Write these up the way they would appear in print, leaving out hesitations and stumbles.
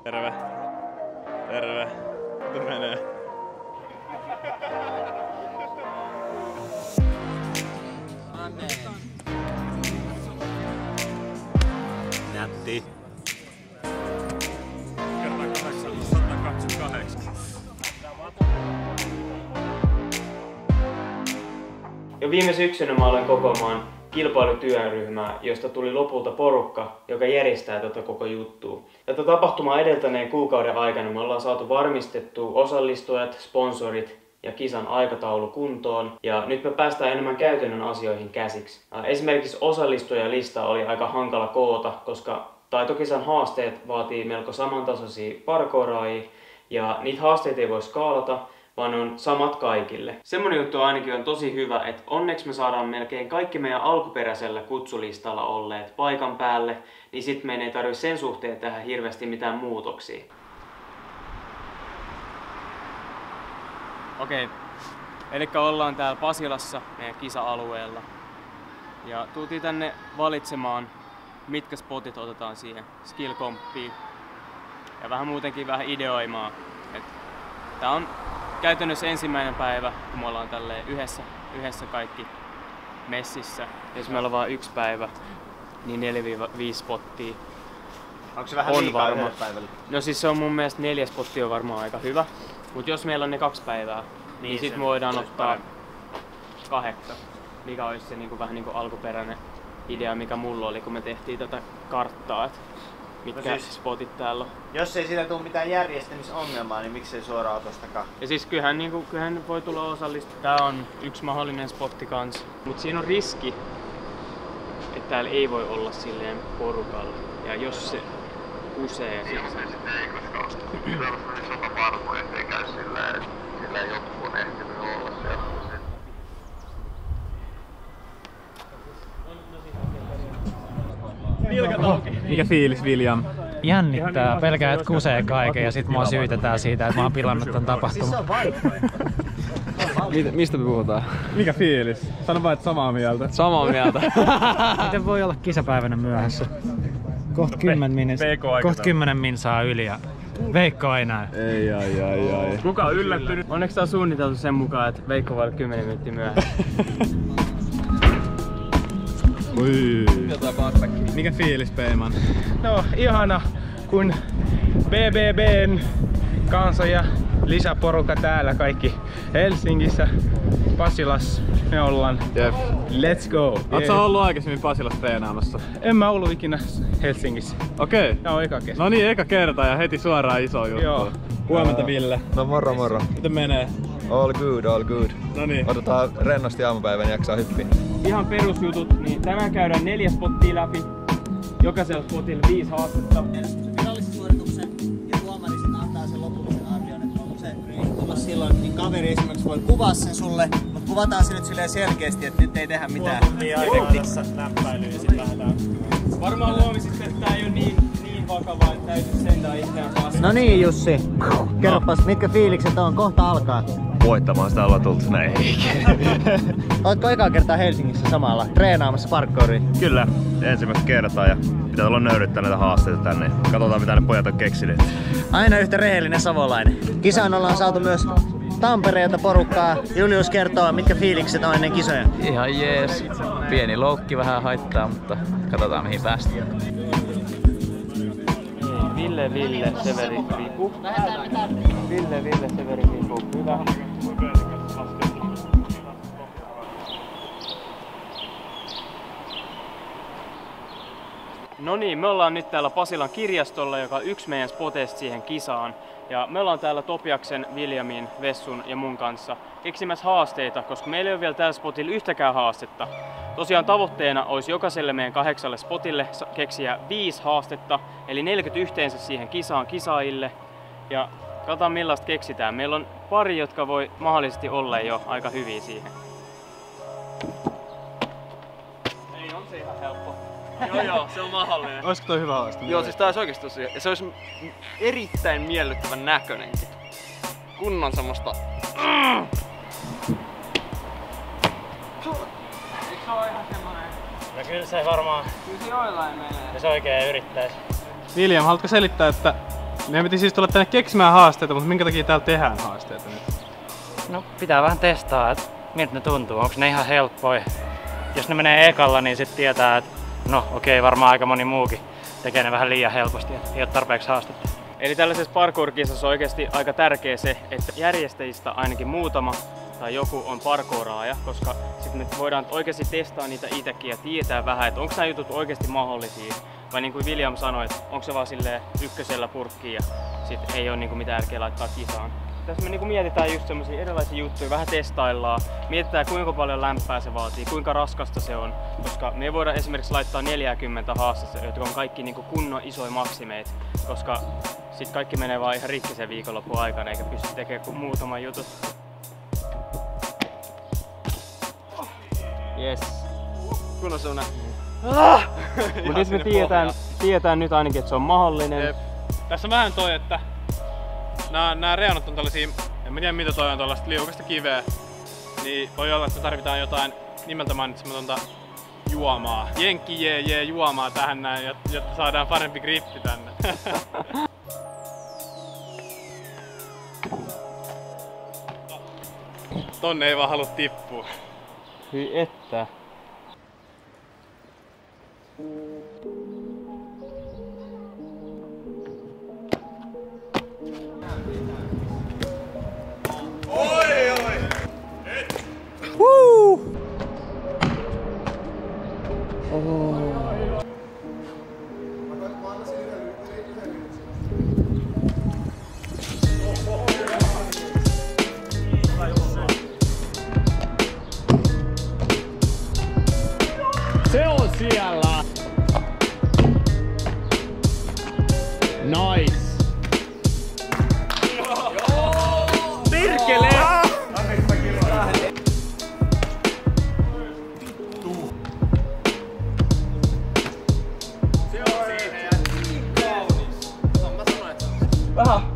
Terve. Terve. Miten menee? Nätti. Kertaa 128. Jo viime syksynä mä aloin kokoamaan kilpailutyöryhmää, josta tuli lopulta porukka, joka järjestää tätä koko juttua. Tätä tapahtumaa edeltäneen kuukauden aikana me ollaan saatu varmistettua osallistujat, sponsorit ja kisan aikataulu kuntoon. Ja nyt me päästään enemmän käytännön asioihin käsiksi. Esimerkiksi osallistujalista oli aika hankala koota, koska taitokisan haasteet vaatii melko samantasoisia parkouraajia ja niitä haasteita ei voi skaalata, vaan on samat kaikille. Semmonen juttu ainakin on tosi hyvä, että onneksi me saadaan melkein kaikki meidän alkuperäisellä kutsulistalla olleet paikan päälle, niin sit meidän ei tarvitse sen suhteen tehdä hirveästi mitään muutoksia. Okei, eli ollaan täällä Pasilassa meidän kisa-alueella. Ja tultiin tänne valitsemaan, mitkä spotit otetaan siihen skill-komppiin. Ja vähän muutenkin vähän ideoimaan. Tää on käytännössä ensimmäinen päivä, kun me ollaan tälleen yhdessä kaikki messissä. Jos meillä on vaan yksi päivä, niin 4-5 spottia. Onko se vähän liikaa yhdelle päivälle? No siis se on mun mielestä 4 spottia on varmaan aika hyvä. Mut jos meillä on ne 2 päivää, niin sit me voidaan ottaa 8. Mikä olisi se vähän niinku alkuperäinen idea, mikä mulla oli, kun me tehtiin tätä karttaa. Mitkä spotit täällä on. Jos ei siitä tule mitään järjestämisongelmaa, niin miksei suoraan otostakaan? Ja siis kyllähän voi tulla osallistua. Tää on yksi mahdollinen spotti kans. Mut siinä on riski, että täällä ei voi olla silleen porukalla. Ja jos se kusee sit... ei, koska täällä on niin satavarmo, ettei käy silleen jotkut on ehtinyt olla siellä. Mikä fiilis, William? Jännittää, pelkää et kusee kaiken ja sit mua syytetään siitä, että mä oon pilannut tän tapahtuman. Mistä me puhutaan? Mikä fiilis? Sano vaan, että samaa mieltä. Samaa mieltä. Miten voi olla kisapäivänä myöhässä? Kohta 10 minsaa yli ja Veikko ei näy. Ei. Kuka on yllättynyt? Onneksi tää on suunniteltu sen mukaan, että Veikko voi olla 10 minuuttia myöhässä. Mikä fiilis, Peiman? No ihana, kun BBBn kanssa ja lisäporukka täällä kaikki Helsingissä, Pasilassa me ollaan. Jep. Let's go! Oot sä ollut aikaisemmin Pasilassa treenaamassa? En mä ollut ikinä Helsingissä. Okei. Tää on eka kerta. No niin, eka kerta ja heti suoraan iso juttu. Joo. Huomenta, Ville. No moro. Miten menee? All good. No niin. Otetaan rennosti aamupäivän ja jaksaa hyppiä. Ihan perusjutut, niin tänään käydään 4 spottia läpi. Jokaisella spotilla 5 haastetta. Virallisen suorituksen ja tuomari sitten antaa sen lopullisen arvion, että onko se riittävä silloin, niin kaveri esimerkiksi voi kuvaa sen sulle, mutta kuvataan se nyt silleen selkeästi, että nyt ei tehdä mitään. Tässä näppäilyä ja sit lähdetään. Varmaan huomisitte, että tää ei oo niin vakavaa, että täytyy sentään itseään paskaa. No niin Jussi, kerropas mitkä fiilikset on, kohta alkaa. Voittamaan sitä ollaan tultu näin. Oletko ekaa kertaa Helsingissä samalla treenaamassa parkouria? Kyllä, ensimmäistä kertaa ja pitää olla nöyryttää näitä haasteita tänne. Katsotaan mitä ne pojat on keksineet. Aina yhtä rehellinen savolainen. Kisaan ollaan saatu myös Tampereelta porukkaa. Julius kertoo, mitkä fiilikset on ennen kisoja. Ihan jees. Pieni loukki vähän haittaa, mutta katsotaan mihin päästään. Ville, Severi, Riku. Ville, Severi, Riku. Hyvä. No niin, me ollaan nyt täällä Pasilan kirjastolla, joka on yksi meidän spoteista siihen kisaan. Ja me ollaan täällä Topiaksen, Williamin, Vessun ja mun kanssa keksimässä haasteita, koska meillä ei ole vielä tällä spotilla yhtäkään haastetta. Tosiaan tavoitteena olisi jokaiselle meidän 8 spotille keksiä 5 haastetta, eli 40 yhteensä siihen kisaan kisaajille. Ja katsotaan millaista keksitään. Meillä on pari, jotka voi mahdollisesti olla jo aika hyviä siihen. Ei, on se ihan helppo. Joo, se on mahdollinen. Olisiko toi hyvä haaste? Joo, siis tää olisi oikeesti tosi. Ja se olisi erittäin miellyttävän näköinenkin. Kunnon semmoista... Eikö se oo ihan semmonen? No kyllä se varmaan, Kyllä se joillain menee. jos oikein yrittäis. William, haluatko selittää, että Meidän piti siis tulla tänne keksimään haasteita, mutta minkä takia täällä tehdään haasteita nyt? No pitää vähän testaa, että miltä ne tuntuu. Onko ne ihan helppoja? Jos ne menee ekalla, niin sitten tietää, että no okei, varmaan aika moni muukin tekee ne vähän liian helposti, että ei ole tarpeeksi haastetta. Eli tällaisessa parkour-kisassa on oikeasti aika tärkeä se, että järjestäjistä ainakin muutama tai joku on parkouraaja, koska sitten me voidaan oikeasti testaa niitä itsekin ja tietää vähän, että onko nämä jutut oikeasti mahdollisia. Vai niin kuin William sanoi, että onko se vaan silleen ykkösellä purkkiin ja sitten ei ole niin kuin mitään järkeä laittaa kisaan. Tässä me niin kuin mietitään just semmosia erilaisia juttuja, vähän testaillaan, mietitään kuinka paljon lämpöä se vaatii, kuinka raskasta se on, koska me ei voida esimerkiksi laittaa 40 haastetta, jotka on kaikki niin kuin kunnon isoja maksimeita, koska sitten kaikki menee vaan ihan rikki sen viikonlopun aikana eikä pysty tekemään kuin muutaman jutun. Yes. Kunnon semmonen. Mut nyt me tiedetään nyt ainakin, että se on mahdollinen. Tässä on vähän toi, että nää reunat on tällaisia, en tiedä mitä toi on, tällaista liukasta kiveä. Niin voi olla, että me tarvitaan jotain nimeltä mainitsematonta juomaa. Jenkki jee juomaa tähän näin, jotta saadaan parempi grippi tänne. Tonne ei vaan halua tippua. Hyi että. Se on siellä! Nice! Perkele!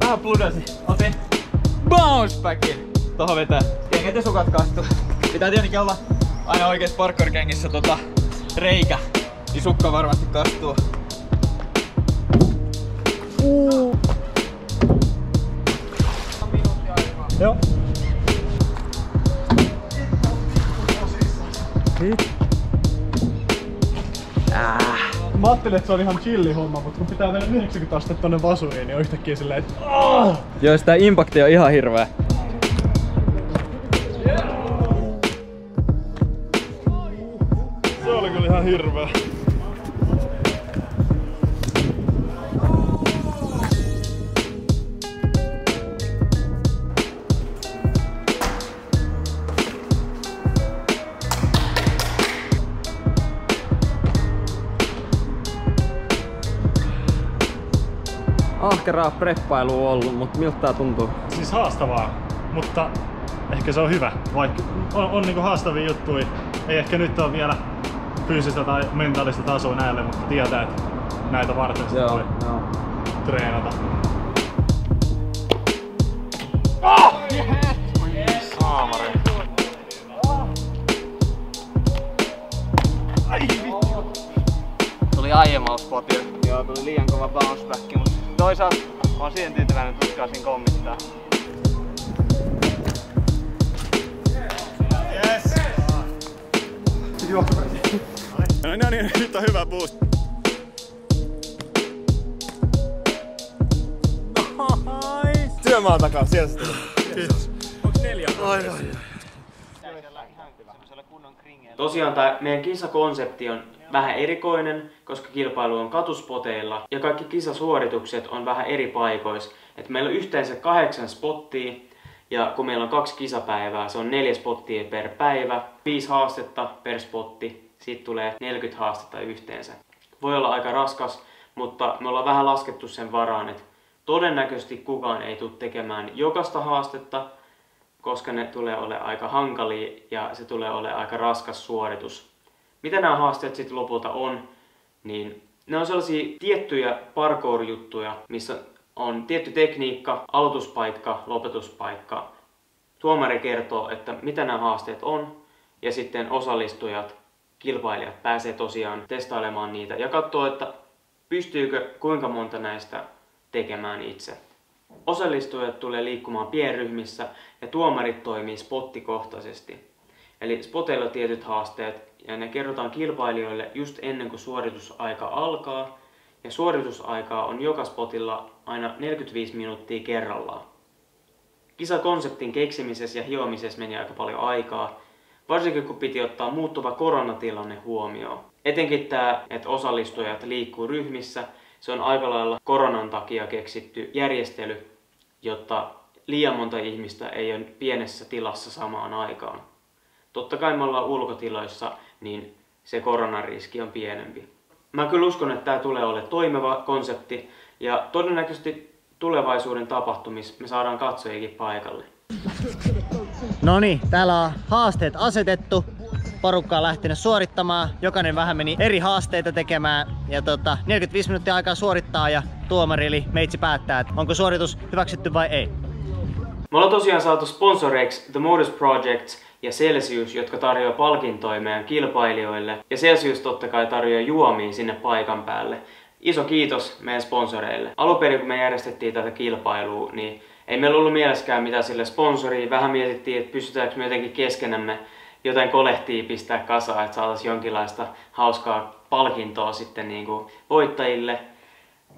Vähän pludasi. Otin bounce backin tohon vetää. Kengät ja sukat kastuu. Pitää tietenkin olla aina oikeesti parkour-kengissä reikä. Niin sukka varmasti kastuu. Joo. Mä ajattelin, että se on ihan chilli homma, mutta kun pitää mennä 90 astetta tonne vasuriin, niin on yhtäkkiä silleen, että Joo, sitä impaktia on ihan hirveä. se oli kyllä ihan hirveä. Ahkeraa preppailua on ollut, mutta miltä tää tuntuu? Siis haastavaa, mutta ehkä se on hyvä. Vaikka on niinku haastavia juttuja. Ei ehkä nyt ole vielä fyysistä tai mentaalista tasoa näille, mutta tietää, että näitä varten sitä voi treenata. Tuli aiemmalla spotilla. Joo, tuli liian kova bounce back, mutta toisaalta on siihen tyytyväinen, että uskalsin kommittaa. Yes! No niin, nyt on hyvä boost. Työmaan takaa, siellä se tulee. Kiitos. Onks 4? Tosiaan tämä meidän kisakonsepti on vähän erikoinen, koska kilpailu on katuspoteilla ja kaikki kisasuoritukset on vähän eri paikoissa. Et meillä on yhteensä 8 spottia ja kun meillä on 2 kisapäivää, se on 4 spottia per päivä, 5 haastetta per spotti, siitä tulee 40 haastetta yhteensä. Voi olla aika raskas, mutta me ollaan vähän laskettu sen varaan, että todennäköisesti kukaan ei tule tekemään jokaista haastetta, koska ne tulee olemaan aika hankalia ja se tulee olemaan aika raskas suoritus. Mitä nämä haasteet sitten lopulta on, niin ne on sellaisia tiettyjä parkour-juttuja, missä on tietty tekniikka, aloituspaikka, lopetuspaikka. Tuomari kertoo, että mitä nämä haasteet on ja sitten osallistujat, kilpailijat pääsee tosiaan testailemaan niitä ja katsoo, että pystyykö kuinka monta näistä tekemään itse. Osallistujat tulee liikkumaan pienryhmissä ja tuomarit toimii spottikohtaisesti. Eli spoteilla on tietyt haasteet ja ne kerrotaan kilpailijoille just ennen kuin suoritusaika alkaa. Ja suoritusaikaa on joka spotilla aina 45 minuuttia kerrallaan. Kisakonseptin keksimisessä ja hiomisessa meni aika paljon aikaa, varsinkin kun piti ottaa muuttuva koronatilanne huomioon. Etenkin tämä, että osallistujat liikkuu ryhmissä, se on aika lailla koronan takia keksitty järjestely, jotta liian monta ihmistä ei ole pienessä tilassa samaan aikaan. Totta kai me ollaan ulkotiloissa, niin se koronariski on pienempi. Mä kyllä uskon, että tämä tulee olemaan toimiva konsepti ja todennäköisesti tulevaisuuden tapahtumissa me saadaan katsojiakin paikalle. Noniin, täällä on haasteet asetettu. Porukka on lähtenyt suorittamaan. Jokainen vähän meni eri haasteita tekemään. Ja 45 minuuttia aikaa suorittaa ja tuomari eli meitsi päättää, että onko suoritus hyväksytty vai ei. Me ollaan tosiaan saatu sponsoreiksi The Modus Project ja Celsius, jotka tarjoaa palkintoja meidän kilpailijoille. Ja Celsius totta kai tarjoaa juomia sinne paikan päälle. Iso kiitos meidän sponsoreille. Alun perin kun me järjestettiin tätä kilpailua, niin ei meillä ollut mielessäkään mitään sille sponsoriin. Vähän mietittiin, että pystytäänkö me jotenkin keskenämme jotain kolehtia pistää kasaan, että saataisiin jonkinlaista hauskaa palkintoa sitten niin kuin voittajille.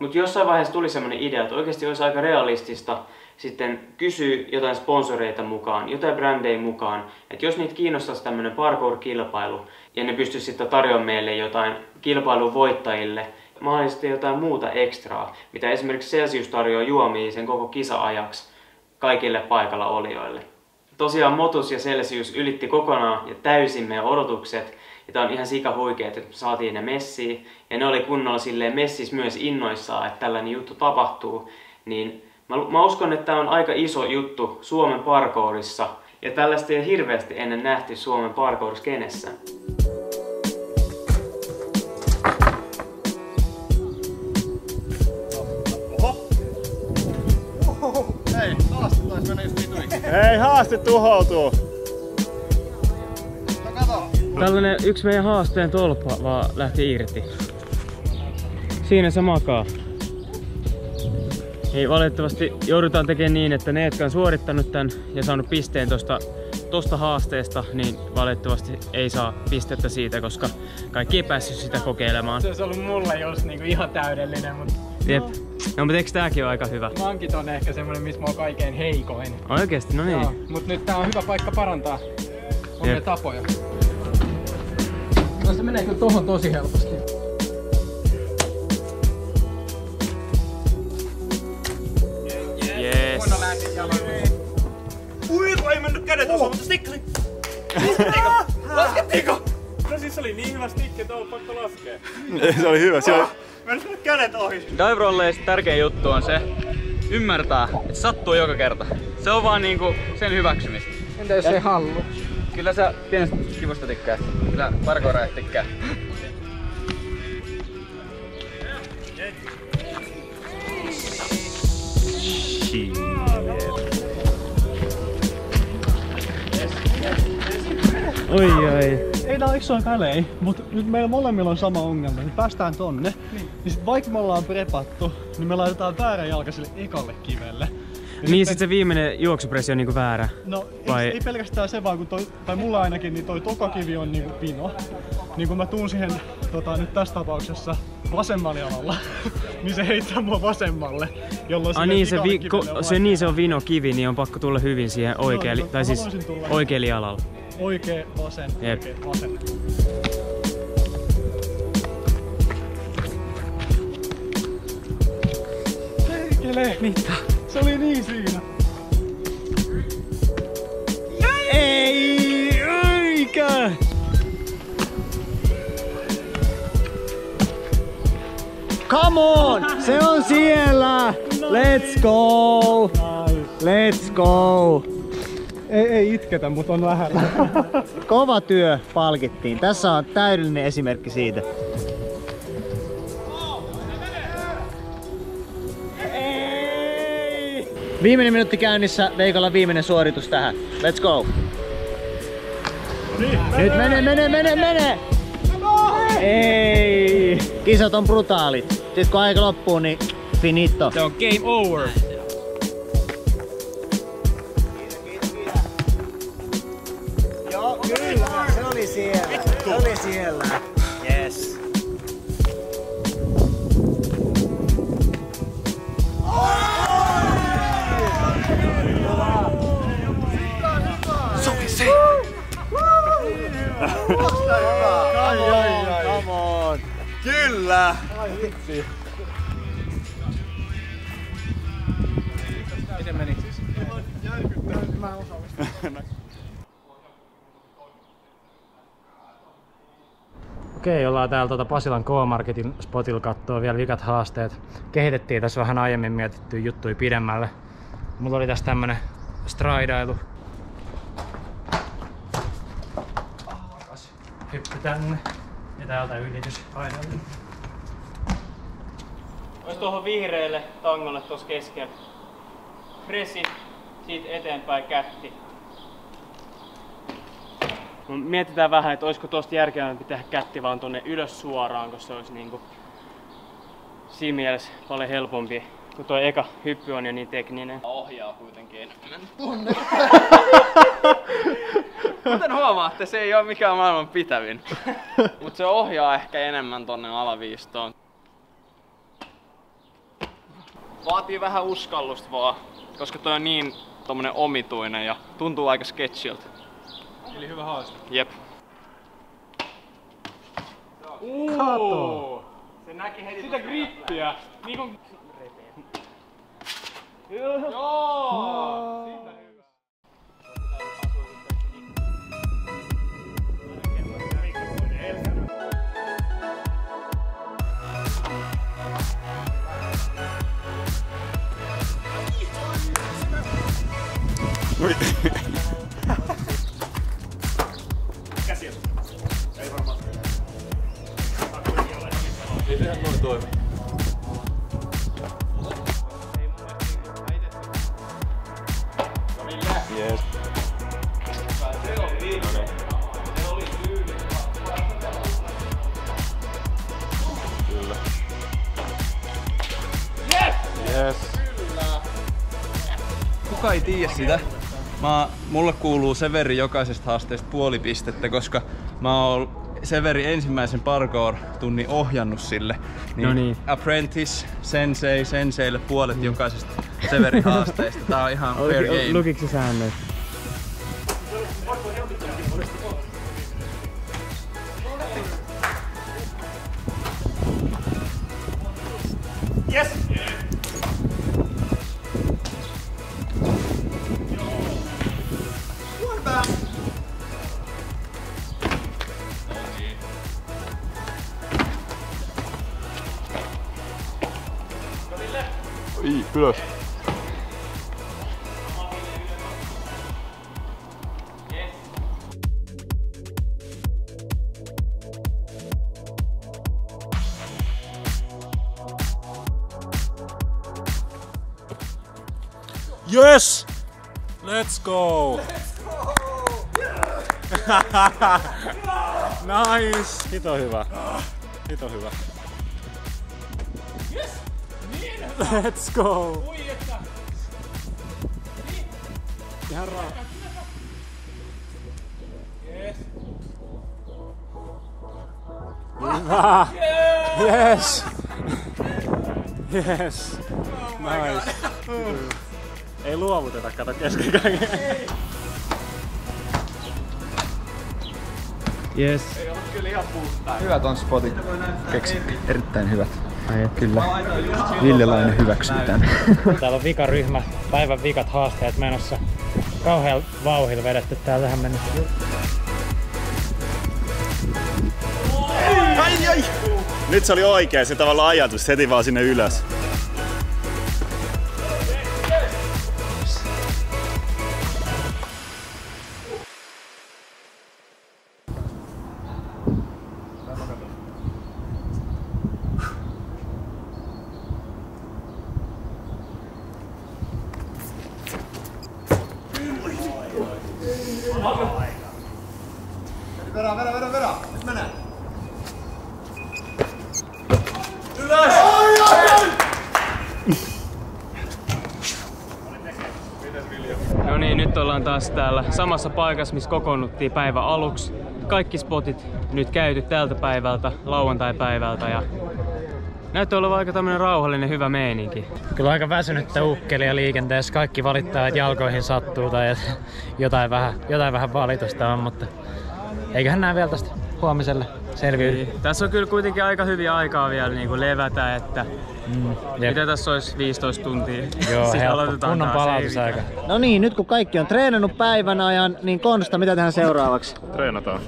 Mutta jossain vaiheessa tuli semmoinen idea, että oikeasti olisi aika realistista sitten kysyä jotain sponsoreita mukaan, jotain brändejä mukaan, että jos niitä kiinnostaisi tämmöinen parkour-kilpailu ja ne pystyisi sitten tarjoamaan meille jotain kilpailun voittajille, mahdollisesti jotain muuta ekstraa, mitä esimerkiksi Celsius tarjoaa juomia sen koko kisa-ajaksi kaikille paikalla olijoille. Tosiaan Motus ja Celsius ylitti kokonaan ja täysin meidän odotukset, ja tää on ihan sika huikeet, että saatiin ne messiin, ja ne oli kunnolla silleen messis myös innoissaan, että tällainen juttu tapahtuu, niin mä uskon, että tää on aika iso juttu Suomen parkourissa, ja tällaista ei hirveästi ennen nähty Suomen parkour-skenessä. Hei, haaste tuhoutuu! Tällainen yksi meidän haasteen tolppa vaan lähti irti. Siinä se makaa. Ei valitettavasti joudutaan tekemään niin, että ne, jotka on suorittanut tän ja saanut pisteen tosta haasteesta, niin valitettavasti ei saa pistettä siitä, koska kaikki ei päässyt sitä kokeilemaan. Se olisi ollut mulle just niinku ihan täydellinen, mutta... Jep. No, mutta eikö tääkin ole aika hyvä? Mankit on ehkä semmonen, missä mä oon kaikkein heikoin. Oikeesti? No niin. Joo, mut nyt tää on hyvä paikka parantaa omia tapoja. No se menee kyllä tohon tosi helposti. Yes. Ui, kun ei mennyt kädet osua, mutta stikkasi! Laskettiinko? No siis se oli niin hyvä stikki, että on pakko laskea. Se oli hyvä, siellä Mennyt kädet ohi. Dive rolleissa tärkeä juttu on se, ymmärtää, että se sattuu joka kerta. Se on vaan niinku sen hyväksymistä. Entä jos ei halua? Kyllä sä pienestä kivusta tykkää. Kyllä parkourajat tykkää. Oi oi. Ei nää isoin välein, mutta nyt meillä molemmilla on sama ongelma. Me päästään tonne, niin sit vaikka me ollaan prepattu, niin me laitetaan väärä jalka sille ekalle kivelle. Ja Niin sit se viimeinen juoksupressi on niinku väärä. No vai? ei pelkästään se vaan, kun tai mulla ainakin, niin toi tokakivi on niinku vino. Niin kun mä tuun siihen nyt tässä tapauksessa vasemmalle jalalla, niin se heittää mua vasemmalle, jolloin Niin se on vinokivi, niin on pakko tulla hyvin siihen oikealle, tai siis oikealle jalalle. Oikee, vasen, Jep. oikee, vasen. Perkele! Mitä? Se oli niin siinä. Ei! Eikä! Come on! Se on siellä! Let's go! Let's go! Ei itketä, mutta on lähellä. Kova työ palkittiin. Tässä on täydellinen esimerkki siitä. Viimeinen minuutti käynnissä, Veikolla viimeinen suoritus tähän. Let's go! Nyt mene! Ei! Kisat on brutaalit. Sitten kun aika loppuu, niin Finito. Se on game over. Joo, kyllä. Se oli siellä. Se oli siellä. Yes. Se oli se! Come on. Kyllä! Miten meni? Okei, ollaan täällä Pasilan K-Marketin spotilla kattoo vielä vikat haasteet. Kehitettiin tässä vähän aiemmin mietittyä juttuja pidemmälle. Mulla oli tässä tämmönen straidailu. Hyppy tänne ja täältä ylitys aidalle. Ois tuohon vihreälle tangolle tuossa keskellä. Presi, siitä eteenpäin kätti. Mietitään vähän, että olisiko tuosta järkevämpi tehdä kätti vaan tonne ylös suoraan, koska se olisi niinku siinä mielessä paljon helpompi, kun tuo eka hyppy on jo niin tekninen. Ohjaa kuitenkin. Tunne. Kuten huomaatte, se ei ole mikään maailman pitävin. Mut se ohjaa ehkä enemmän tonne alaviistoon. Vaatii vähän uskallusta vaan, koska toi on niin tommonen omituinen ja tuntuu aika sketchiltä. Eli hyvä haaste. Jep. Kato. Se näki heti Sitä grippiä. Niin kuin... Joo! Siitä hyvä. Ei sehän noin toimi. Yes. Kyllä. Yes. Kuka ei tiedä sitä? Mulle kuuluu Severi jokaisesta haasteesta puoli pistettä, koska mä oon Severi ensimmäisen parkour-tunnin ohjannut sille. No niin. Apprentice, senseille puolet jokaisesta Severin haasteesta. Tää on ihan fair game. Lukiksi sä säännöt? Yes! Ylös. Yes! Let's go! Nice! Hito hyvä. Hito hyvä. Yes! Niin! Let's go! Ui että! Ihan raa. Yes! Hyvä! Yes! Yes! Nice! Ei luovuteta, kato kesken kaiken. Yes. Ei ollut kyllä ihan puustaa. Hyvät on spotit keksitty. Erittäin hyvät. Kyllä. Villelainen hyväksyy tän. Täällä on vikaryhmä, päivän vikat haasteet menossa. Kauhean vauhdilla vedetty täällä tähän mennessä. Ai! Nyt se oli oikein, se tavallaan ajatus, heti vaan sinne ylös. Vedä! Nyt menee! Ylös! taas täällä samassa paikassa, missä kokoonnuttiin päivän aluksi. Kaikki spotit nyt käyty tältä päivältä, lauantai-päivältä, ja näyttää olevan aika tämmönen rauhallinen, hyvä meininki. Kyllä aika väsynyttä ukkelia liikenteessä. Kaikki valittaa, että jalkoihin sattuu tai että jotain vähän valitusta on, mutta eiköhän nää vielä tästä huomiselle selviydy. Tässä on kyllä kuitenkin aika hyvin aikaa vielä niin levätä, että mitä tässä olisi 15 tuntia. Joo, helppo. Kunnon palautusaika. No niin, nyt kun kaikki on treenannut päivän ajan, niin Konsta, mitä tähän seuraavaksi? Treenataan.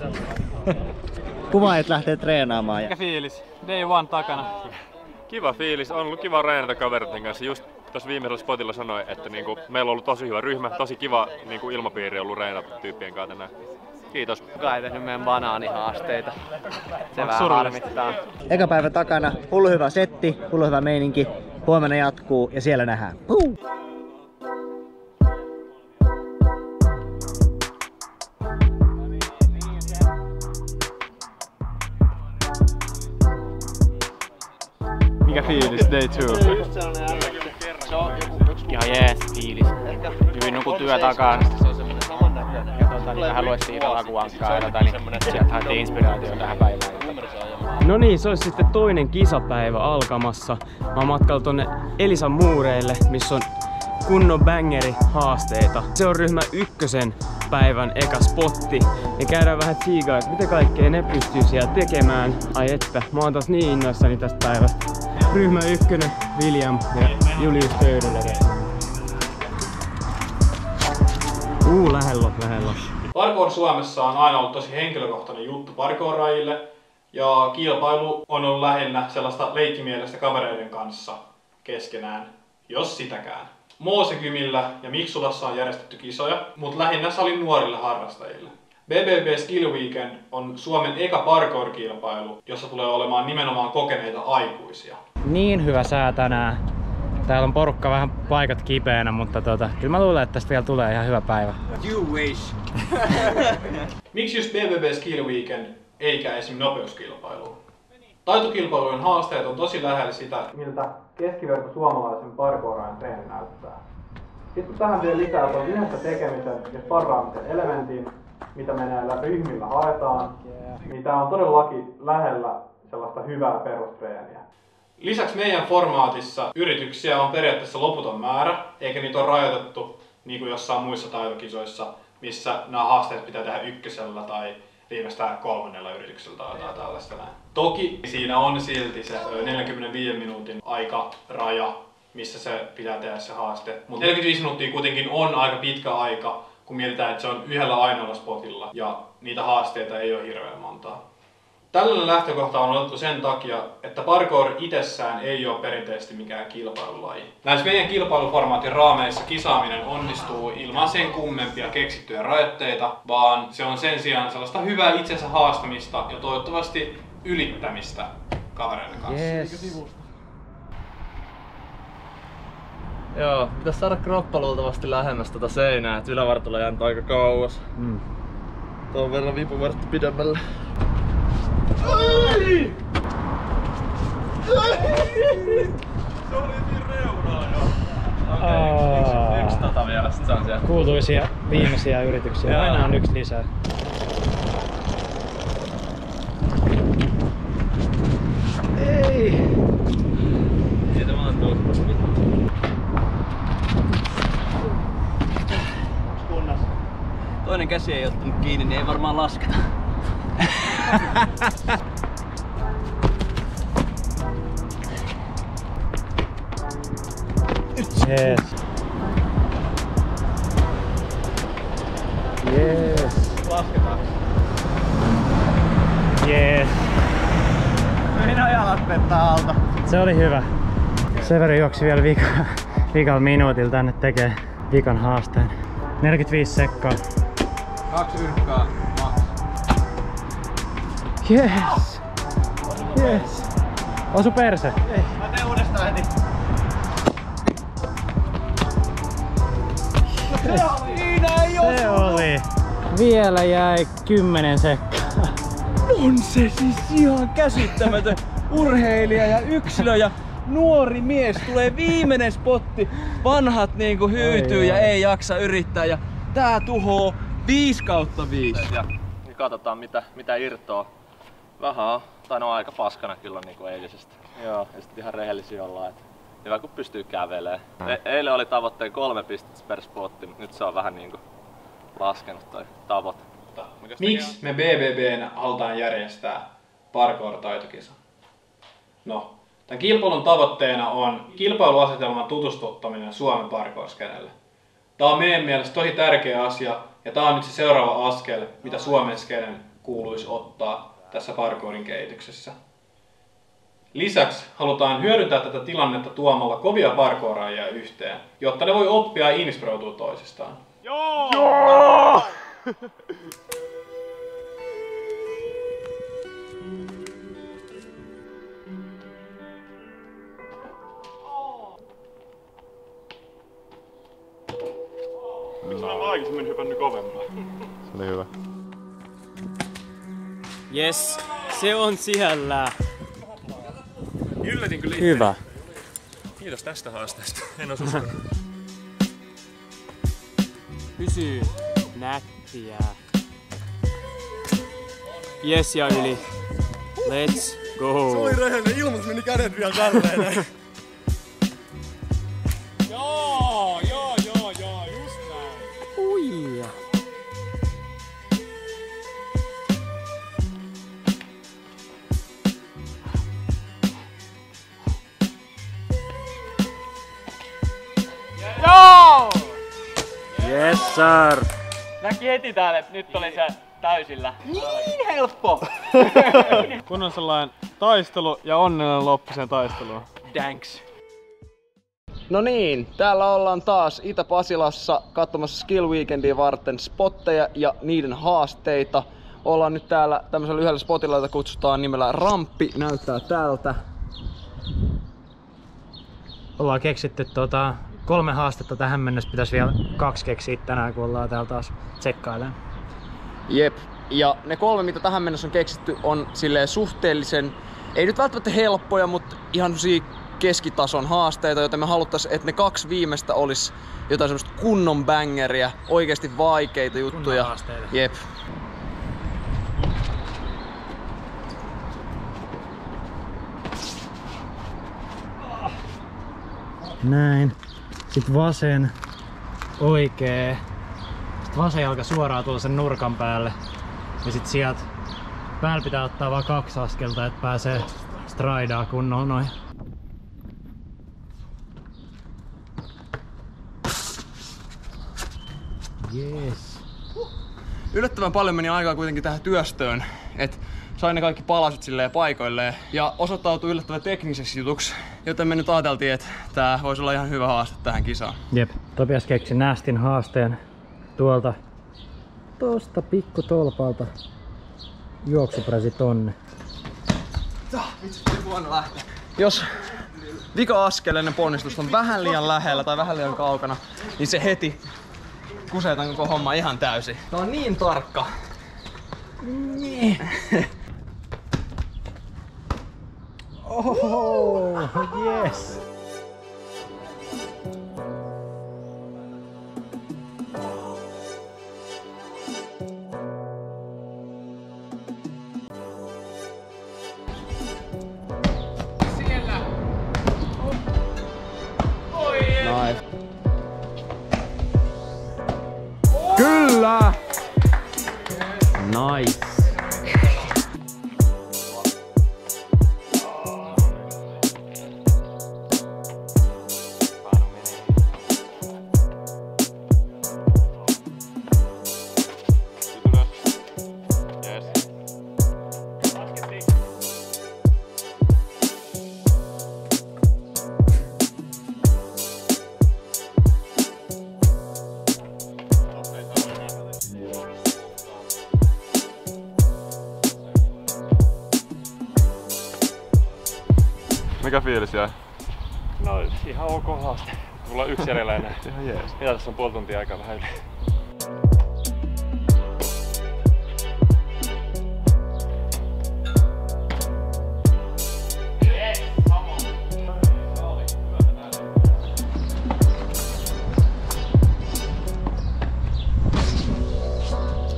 Kuvaajat lähtee treenaamaan. Mikä fiilis? Day one takana. Kiva fiilis. On ollut kiva reenata kavereiden kanssa. Just tuossa viimeisellä spotilla sanoin, että niinku, meillä on ollut tosi hyvä ryhmä, tosi kiva niinku, ilmapiiri ollut reenata tyyppien kanssa tänään. Kiitos. Kukaan ei tehnyt meidän banaanihaasteita. Se vähän harmittaa. Eka päivä takana, hullu hyvä setti, hullu hyvä meininki. Huomenna jatkuu ja siellä nähdään. Puu! Mikä fiilis? Day 2. Ihan jees fiilis. Hyvin nuku työ takaan. Ja vähän luet siitä lakuankkaa ja niin sieltä haettiin inspiraatio tähän päivään. No niin, se olisi sitten toinen kisapäivä alkamassa. Mä oon matkalla tonne Elisan muureille, missä on kunnon bangeri haasteita. Se on ryhmä 1 päivän eka spotti. Ja käydään vähän tsiigaa, että mitä kaikkea ne pystyy siellä tekemään. Ai että, mä oon taas niin innoissani tästä päivästä. Ryhmä 1, William ja Julius Töydönen. Lähellä. Parkour Suomessa on aina ollut tosi henkilökohtainen juttu parkourajille. Ja kilpailu on ollut lähinnä sellaista leikkimielistä kavereiden kanssa keskenään, jos sitäkään. Moosekymillä ja Miksulassa on järjestetty kisoja, mutta lähinnä salin nuorille harrastajille. BBB Skill Weekend on Suomen eka parkour-kilpailu, jossa tulee olemaan nimenomaan kokeneita aikuisia. Niin hyvä sää tänään. Täällä on porukka vähän paikat kipeänä, mutta kyllä mä luulen, että tästä vielä tulee ihan hyvä päivä. You wish! Miksi just BBB Skill Weekend eikä esim. Nopeuskilpailu? Taitokilpailujen haasteet on tosi lähellä sitä, miltä keskiverto suomalaisen parkourajan treeni näyttää. Sitten kun tähän vielä lisää tuon yhdessä tekemisen ja sparraamisen elementin, mitä me näillä ryhmillä haetaan, niin tää on todellakin lähellä sellaista hyvää perustreeniä. Lisäksi meidän formaatissa yrityksiä on periaatteessa loputon määrä, eikä niitä ole rajoitettu niin kuin jossain muissa taitokisoissa, missä nämä haasteet pitää tehdä 1 tai viimeistään 3 yrityksellä tai jotain tällaista näin. Toki siinä on silti se 45 minuutin aikaraja, missä se pitää tehdä se haaste. Mutta 45 minuuttia kuitenkin on aika pitkä aika, kun mietitään, että se on yhdellä ainoalla spotilla ja niitä haasteita ei ole hirveän montaa. Tällainen lähtökohta on otettu sen takia, että parkour itsessään ei ole perinteisesti mikään kilpailulaji. Näissä meidän kilpailuformaatin raameissa kisaaminen onnistuu ilman sen kummempia keksittyjä rajoitteita, vaan se on sen sijaan sellaista hyvää itsensä haastamista ja toivottavasti ylittämistä kavereiden kanssa. Yes. Joo, pitäis saada kroppa luultavasti lähemmäs tota seinää, et ylävartalo jäänyt aika kauas. Tuon verran vipuvartti pidemmälle. Ai! Se oli niin reunaa jo. Okei, yksi vielä, sit se on siellä. Kuuluisia viimeisiä yrityksiä. Aina on 1 lisää. Ei! Siitä mä oon tullut. Toinen käsi ei ottanut kiinni, niin ei varmaan lasketa. Yes. Yes. Lasketaan. Yes. Minä jalat pettää alta. Se oli hyvä. Severi juoksi vielä viikalla minuutilla tänne tekee vikan haasteen. 45 sekkaa. 2 yrkkaa. Yes! Yes! Osu perse! Ei, mä teen uudestaan heti. Se oli! Vielä jäi 10 sekkaa. On se siis ihan käsittämätön urheilija ja yksilö ja nuori mies. Tulee viimeinen spotti. Vanhat niinku hyytyy ja ei jaksa yrittää. Ja Tää tuhoo 5/5. Ja katsotaan mitä irtoaa. Vähän on, tai no aika paskana kyllä niinku eilisestä. Joo, ja sitten ihan rehellisiä ollaan, että hyvä kun pystyy kävelemään. Eilen oli tavoitteen 3 pistettä per spotti, mutta nyt se on vähän niinku laskenut toi tavoite. Miksi me BBB:nä halutaan järjestää parkour-taitokisa? No, tämän kilpailun tavoitteena on kilpailuasetelman tutustuttaminen Suomen parkour-skenelle. Tämä on meidän mielestä tosi tärkeä asia ja tämä on nyt se seuraava askel, mitä Suomen skenen kuuluisi ottaa tässä parkourin kehityksessä. Lisäksi halutaan hyödyntää tätä tilannetta tuomalla kovia parkouraajia yhteen, jotta ne voi oppia ja inspiroitua toisistaan. Joo! Miksi mä oon aikaisemmin hypännyt kovempaa? Se oli hyvä. Yes, se on siellä. Yllätin kyllä Hyvä. Kiitos tästä haasteesta. En osaa sanoa. Pysyy nättiä. Yes ja yli. Let's go. Se oli rehellinen, ilmoitus meni kädet vielä tälleen. Joo, just näin. Ui. Joo! Yes sir. Näki heti täällä, että nyt oli se täysillä. Niin helppo! Kun on sellainen taistelu ja onnellinen loppu sen taisteluun. Thanks. No niin, täällä ollaan taas Itä-Pasilassa katsomassa Skill Weekendia varten spotteja ja niiden haasteita. Ollaan nyt täällä tämmöisellä yhdellä spotilla, jota kutsutaan nimellä Ramppi, näyttää tältä. Ollaan keksitty 3 haastetta tähän mennessä, pitäisi vielä 2 keksiä tänään, kun ollaan täällä taas tsekkailemaan. Jep, ja ne 3 mitä tähän mennessä on keksitty on silleen suhteellisen, ei nyt välttämättä helppoja, mutta ihan keskitason haasteita, joten me haluttais, että ne 2 viimeistä olisi jotain semmoista kunnon bangeriä, oikeasti vaikeita juttuja. Jep. Näin. Sitten vasen, oikee. Sitten vasen jalka suoraan tuolla sen nurkan päälle. Ja sit sieltä päällä pitää ottaa vaan 2 askelta, että pääsee stridaa kunnolla noin. Yes. Yllättävän paljon meni aikaa kuitenkin tähän työstöön, että sain ne kaikki palaset silleen paikoilleen ja osoittautui yllättävän tekniseksi jutuksi, joten me nyt ajateltiin, että tää voisi olla ihan hyvä haaste tähän kisaan. Jep, Topias keksi nästin haasteen tuosta pikkutolpalta juoksupräsi tonne. Vitsi, oli huono lähteä. Jos vika-askel ennen ponnistusta on vähän liian lähellä tai vähän liian kaukana, niin se heti kusee tän koko homma ihan täysin. Tää on niin tarkka. Oh, yes. Siellä. Oi. Nice. Kyllä! Nice. Mikä fiilis jäi? No ihan ok haaste. Mulla on 1 jäljellä enää. Ihan jees. Mitä tässä on puoli tuntia aikaa vähän yli?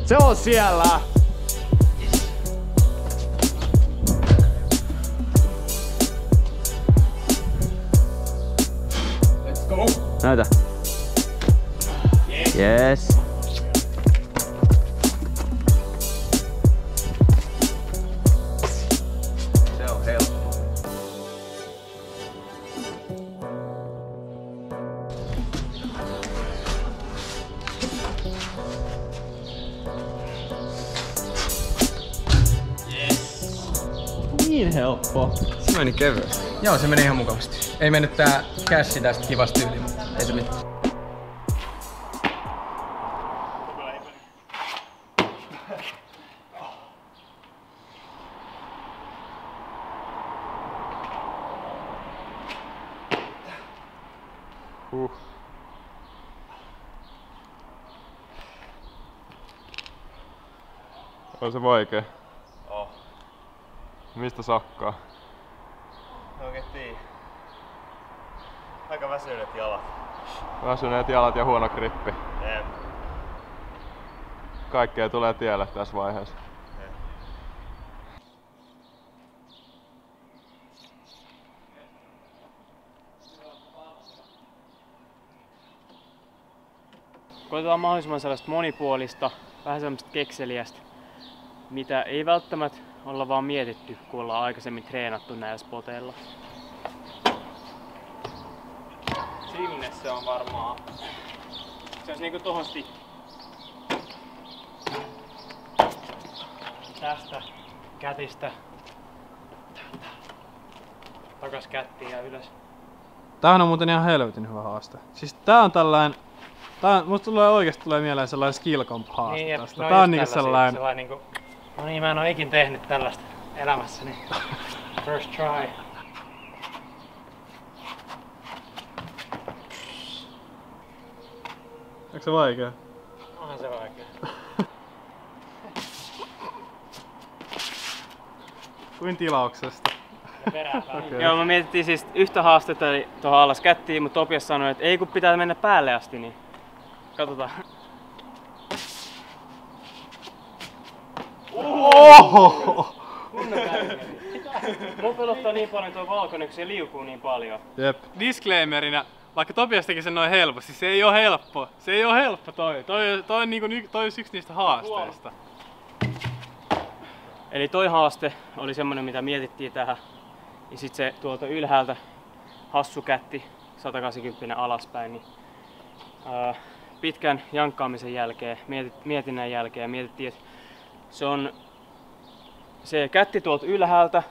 Se on siellä! Let's go! Näytä. Yes. Se on helppo. Niin helppo. Se meni kevyesti. Joo, se meni ihan mukavasti. Ei mennyt tää kässi tästä kivasti yli, mutta ei se mitään. On se vaikea. Oh. Mistä sakkaa? Oikein tiedä. Aika väsyneet jalat. Väsyneet jalat ja huono grippi. Jep. Kaikkea tulee tielle tässä vaiheessa. Koitetaan mahdollisimman sellaista monipuolista, vähän sellaista kekseliästä, mitä ei välttämättä olla vaan mietitty, kun ollaan aikaisemmin treenattu näillä spoteilla. Sinne se on varmaan. Se olisi niinku tohosti. Tästä kätistä. Takas kättiin ja ylös. Tämähän on muuten ihan helvetin hyvä haaste. Siis tää on tällainen. Musta oikeesti tulee mieleen sellainen skill comp haaste Niin, tästä. Tää on niinku sellainen. Niinku, no niin, mä en oo ikin tehnyt tällaista elämässäni. First try. Onko se vaikea? Onhan se vaikea. Kuin tilauksesta. Okay. Joo, me mietittiin siis yhtä haastetta eli tuohon alas kättiin, mutta Topias sanoi, että ei kun pitää mennä päälle asti, niin katsotaan. Oho! Mun pelottaa niin paljon tuo valkoinen, kun se liukuu niin paljon. Jep. Disclaimerina, vaikka Topias teki sen noin helposti, se ei oo helppo. Se ei oo helppo toi. Toi on yksi niistä haasteista. Eli toi haaste oli semmonen, mitä mietittiin tähän. Ja sit se tuolta ylhäältä hassu kätti 180 alaspäin. Niin, pitkän jankkaamisen jälkeen, mietinnän jälkeen mietittiin, että se on se kätti tuolta ylhäältä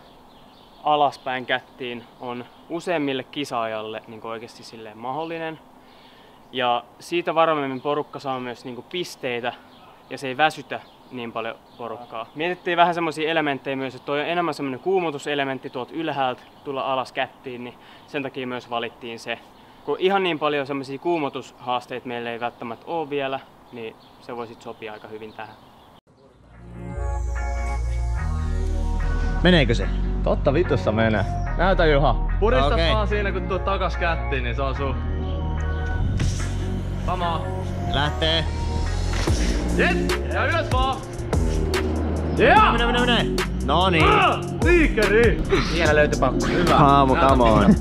alaspäin kättiin on useimmille kisaajalle niin oikeasti silleen mahdollinen. Ja siitä varmemmin porukka saa myös niin pisteitä ja se ei väsytä niin paljon porukkaa. Mietittiin vähän semmoisia elementtejä myös, että toi on enemmän semmoinen kuumotuselementti tuolta ylhäältä tulla alas kättiin, niin sen takia myös valittiin se. Kun ihan niin paljon semmoisia kuumotushaasteita meillä ei välttämättä ole vielä, niin se voi sit sopia aika hyvin tähän. Meneekö se? Totta vitussa menee. Näytä Juha. Purista vaan siinä kun tuut takas kättiin, niin se on sun. Sama. Lähtee. Yes! Ja ylös vaan! Yeah! Mene. Noniin. Tiikeri! Vielä löytyi pakku. Hyvä. Haamu, come on.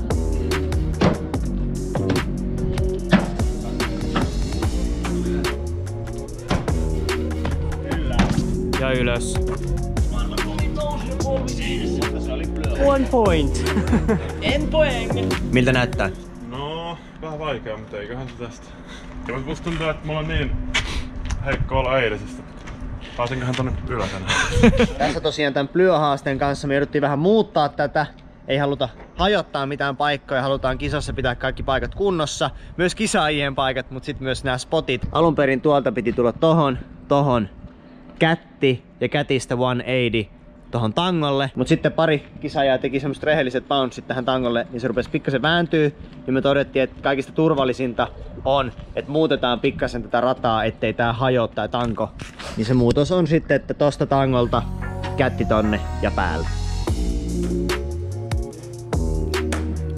Ja ylös. 1 point. En point. Miltä näyttää? No, vähän vaikea, mutta eiköhän se tästä. Ja musta tuntuu, että mulla on niin heikko olla eilisestä. Pääsenköhän tonne ylös enää? Tässä tosiaan tämän Plyo-haasteen kanssa me jouduttiin vähän muuttaa tätä. Ei haluta hajottaa mitään paikkoja, halutaan kisassa pitää kaikki paikat kunnossa. Myös kisaajien paikat, mutta sitten myös nämä spotit. Alun perin tuolta piti tulla tohon kätti ja kätistä 180 tohon tangolle. Mut sitten pari kisaajaa teki semmoset rehelliset bounceit tähän tangolle, niin se rupesi pikkasen vääntyy. Niin me todettiin, että kaikista turvallisinta on, että muutetaan pikkasen tätä rataa, ettei tää hajoa tää tanko. Niin se muutos on sitten, että tosta tangolta kätti tonne ja päälle.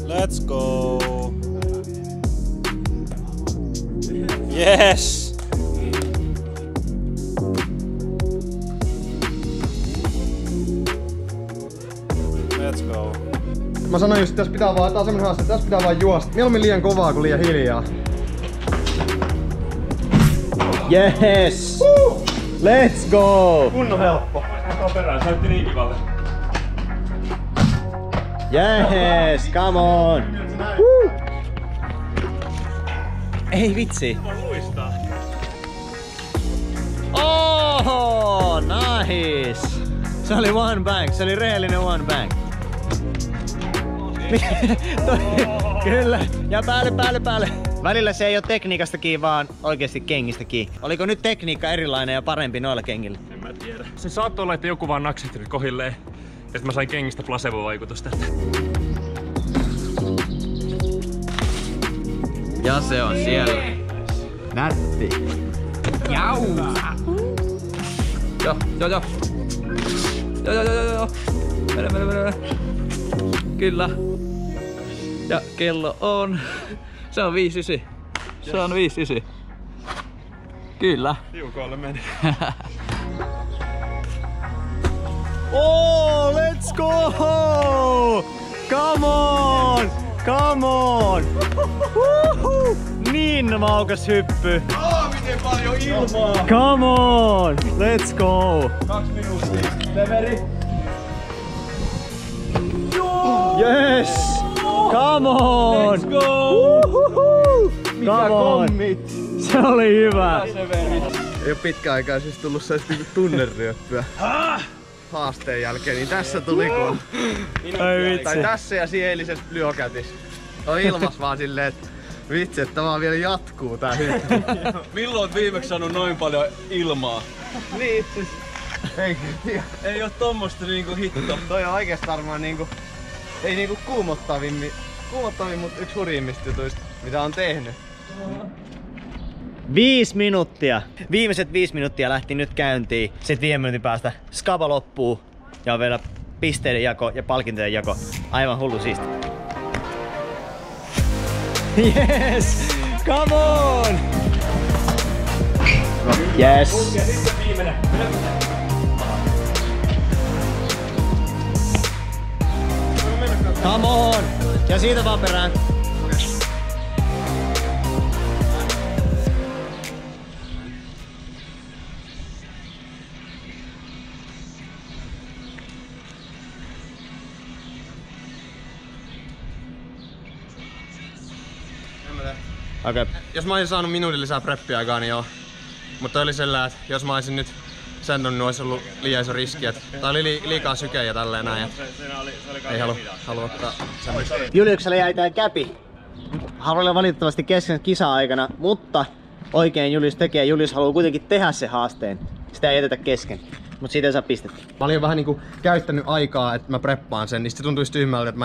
Let's go! Yes! Mä sanoin just, että tässä pitää vaan, tää on semmonen haaste, että tässä pitää vaan juosta. Mieluummin liian kovaa kuin liian hiljaa. Yes! Let's go! Kunnon helppo. Mä perään, se näytti niin kivalle. Yes! Come on! Woo! Ei vitsi! Oh, nice! Se oli one bank, se oli rehellinen one bank. Kyllä, ja päälle. Välillä se ei oo tekniikasta kiinni, vaan oikeesti kengistä kiinni. Oliko nyt tekniikka erilainen ja parempi noilla kengillä? En mä tiedä. Se saattoi olla, että joku vaan naksehteli kohilleen. Ja sit mä sain kengistä placebo-vaikutusta. Ja se on siellä. Nätti. Jau! Joo. Mene. Kyllä. Ja kello on... Se on 5.9. Kyllä. Tiukoille meni. Oh, let's go! Come on! Niin maukas hyppy. Miten paljon ilmaa! Come on! Let's go! 2 minuuttia. Leveri. Yes! Come on! Let's go! Come on! Se oli hyvä. Ei oo pitkään aikaa siis tullut sellaista niinku tunneryöppyä haasteen jälkeen, niin tässä tuli kun... Tai tässä ja siinä eilisessä lyökätis. On ilmas vaan silleen, että vitsi, että tämä vielä jatkuu tää hyppy. Milloin oot viimeksi saanut noin paljon ilmaa? Niin siis... Ei oo tommosta niinku hitto. Toi on oikeesti varmaan niinku... Ei niinku kuumottavin, mut yksi hurjimmista jutuista, mitä on tehnyt. 5 minuuttia. Viimeiset 5 minuuttia lähti nyt käyntiin. Sitten 5 minuutin päästä skaba loppuu. Ja on vielä pisteiden jako ja palkintojen jako. Aivan hullu siisti. Yes! Come on! Yes! Come on! Ja siitä vaan perään. Okay. Jos mä olisin saanut minuutin lisää preppiaikaa, niin joo. Mutta oli sellainen, että jos mä olisin nyt sendonnut, niin olisi ollut liian iso riski. Tai oli liikaa sykeä ja tälleen näin. Ei halua ottaa semmoista. Juliukselle jäi tää käpi. Haluaa valitettavasti kesken kisa-aikana, mutta oikein Julius tekee. Julius haluaa kuitenkin tehdä se haasteen. Sitä ei jätetä kesken. Mut siitä ei saa pistettä. Mä olin vähän niinku käyttänyt aikaa, että mä preppaan sen, niin sit se tuntuisi tyhmältä, että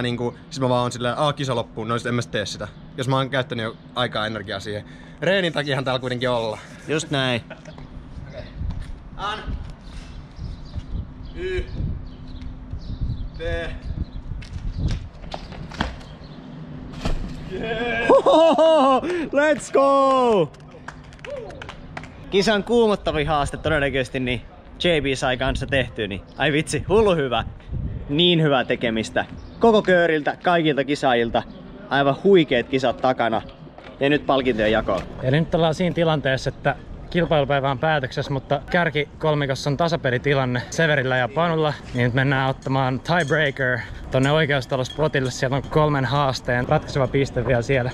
mä vaan oon silleen, kisa loppuu, no sit en mä tee sitä. Jos mä oon käyttänyt jo aikaa energiaa siihen. Reenin takiahan täällä kuitenkin olla. Just näin. Okay. An. Y. T. Yeah. Let's go! Kisan kuumottavin haaste todennäköisesti, niin JB sai kanssa tehtyä, niin ai vitsi, hullu hyvä. Niin hyvää tekemistä. Koko kööriltä, kaikilta kisaajilta. Aivan huikeet kisat takana. Ja nyt palkintojen jakoon. Eli nyt ollaan siinä tilanteessa, että kilpailupäivä on päätöksessä, mutta kärkikolmikossa on tasapelitilanne Severillä ja Panulla. Niin nyt mennään ottamaan tiebreaker tonne oikeustalospotille. Siellä on 3 haasteen. Ratkaiseva piste vielä siellä.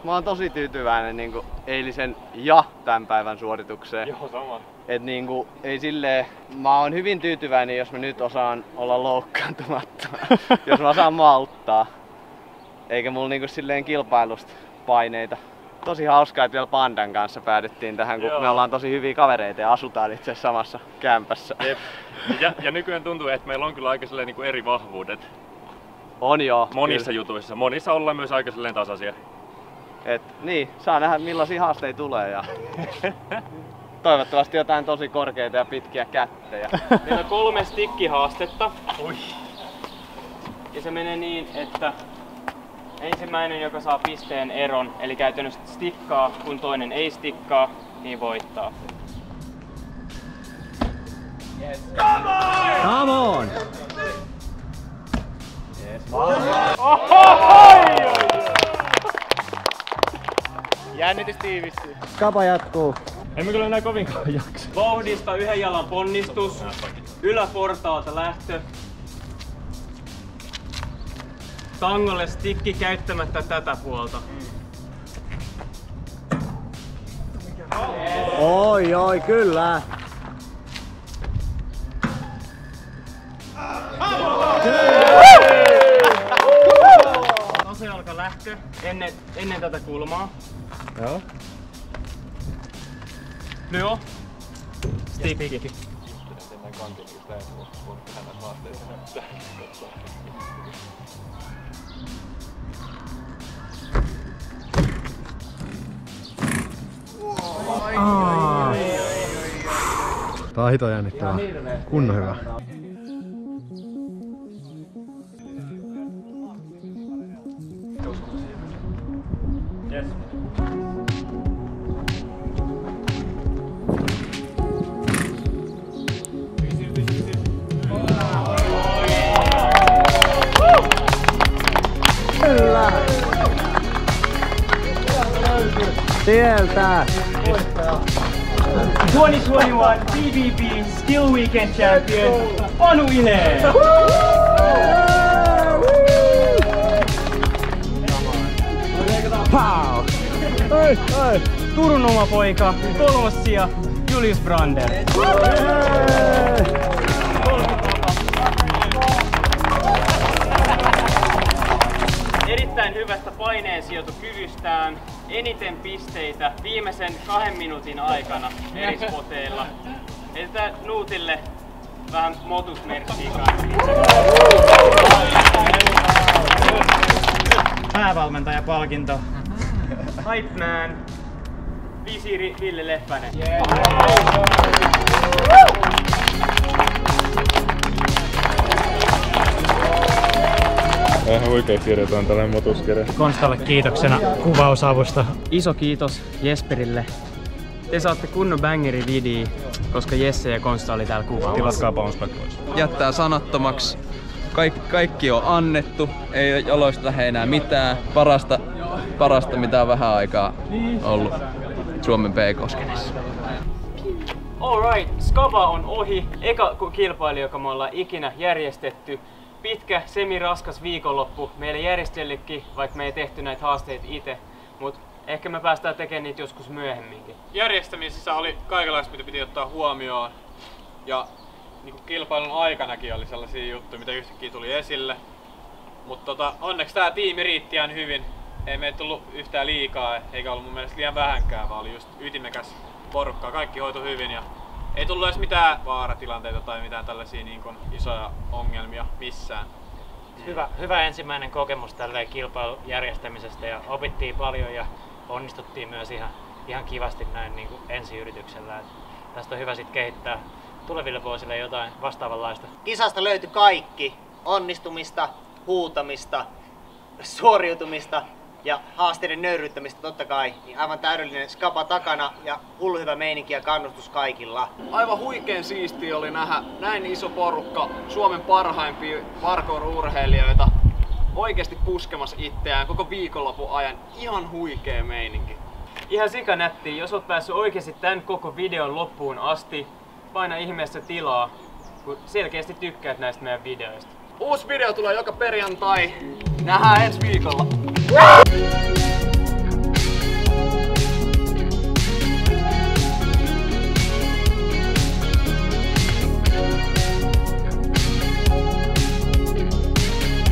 Mä oon tosi tyytyväinen niinku eilisen ja tämän päivän suoritukseen. Joo, sama. Et niinku, ei silleen, mä oon hyvin tyytyväinen, jos mä nyt osaan olla loukkaantumatta. Jos mä osaan malttaa. Eikä mulla niinku silleen kilpailusta paineita. Tosi hauskaa, että vielä Pandan kanssa päädyttiin tähän, kun me ollaan tosi hyviä kavereita ja asutaan itse samassa kämpässä. Ja nykyään tuntuu, että meillä on kyllä aika niinku eri vahvuudet. On joo. Monissa kyllä. jutuissa. Monissa ollaan myös aika tasaisia. Et niin, saa nähdä millaisia haasteita tulee ja toivottavasti jotain tosi korkeita ja pitkiä kättejä. Meillä on 3 stikkihaastetta. Ja se menee niin, että ensimmäinen, joka saa pisteen eron, eli käytännössä stikkaa, kun toinen ei stikkaa, niin voittaa. Yes. Come on! Jännitys tiivistyy. Skaba jatkuu. Emme kyllä enää kovinkaan jaksa. Vauhdista yhden jalan ponnistus. Yläportaalta lähtö. Tangolle stikki käyttämättä tätä puolta. Oi, kyllä. Tasajalka lähtö ennen tätä kulmaa. Joo. Lyö. Stikki. Tää on hito jännittävää. Kunnon hyvä. Yes. Kyllä! Sieltä! 2021 PvP Skill Weekend Champion Panu Ine! Pow! Oi! Turun oma poika, 3. sija Julius Brander. Erittäin hyvästä paineensietokyvystään, eniten pisteitä viimeisen 2 minuutin aikana eri spoteilla. Heitetään Nuutille vähän motusmerkkiä kanssa. Päävalmentajapalkinto. Hype Man, Visiiri Ville Leppänen. Ihan huikea kirjoitaan tällainen motuskirja. Konstalle kiitoksena kuvausavusta. Iso kiitos Jesperille. Te saatte kunnon bangeri video, koska Jesse ja Konsta oli täällä kuvaamassa. Tilatkaa Bounceback pois. Jättää sanattomaksi. Kaikki on annettu, ei jaloista lähde enää mitään. Parasta mitä on vähän aikaa ollut Suomen PK-skenessä. Alright, Skaba on ohi. Eka kilpailija, joka me ollaan ikinä järjestetty. Pitkä, semiraskas viikonloppu meille järjestellytkin, vaikka me ei tehty näitä haasteita itse. Mut ehkä me päästään tekemään niitä joskus myöhemminkin. Järjestämisessä oli kaikenlaista, mitä piti ottaa huomioon. Ja niin kilpailun aikanakin oli sellaisia juttuja, mitä yhtäkkiä tuli esille. Mutta onneksi tää tiimi riitti ihan hyvin. Ei meitä tullut yhtään liikaa, eikä ollut mun mielestä liian vähänkään, vaan oli just ytimekäs porukka. Kaikki hoitui hyvin ja ei tullut edes mitään vaaratilanteita tai mitään tällaisia niin kuin isoja ongelmia missään. Hyvä ensimmäinen kokemus tälleen kilpailun järjestämisestä ja opittiin paljon ja onnistuttiin myös ihan kivasti näin niin kuin ensiyrityksellä. Tästä on hyvä sit kehittää tuleville vuosille jotain vastaavanlaista. Kisasta löytyi kaikki. Onnistumista, huutamista, suoriutumista ja haasteiden nöyryyttämistä totta kai. Niin aivan täydellinen Skaba takana ja hullu hyvä meininki ja kannustus kaikilla. Aivan huikean siistiä oli nähdä näin iso porukka Suomen parhaimpia parkour-urheilijoita oikeasti puskemassa itseään koko viikonlopun ajan. Ihan huikea meininki. Ihan sikanättiä, jos oot päässyt oikeasti tän koko videon loppuun asti, paina ihmeessä tilaa, kun selkeästi tykkäät näistä meidän videoista. Uusi video tulee joka perjantai. Nähdään ensi viikolla.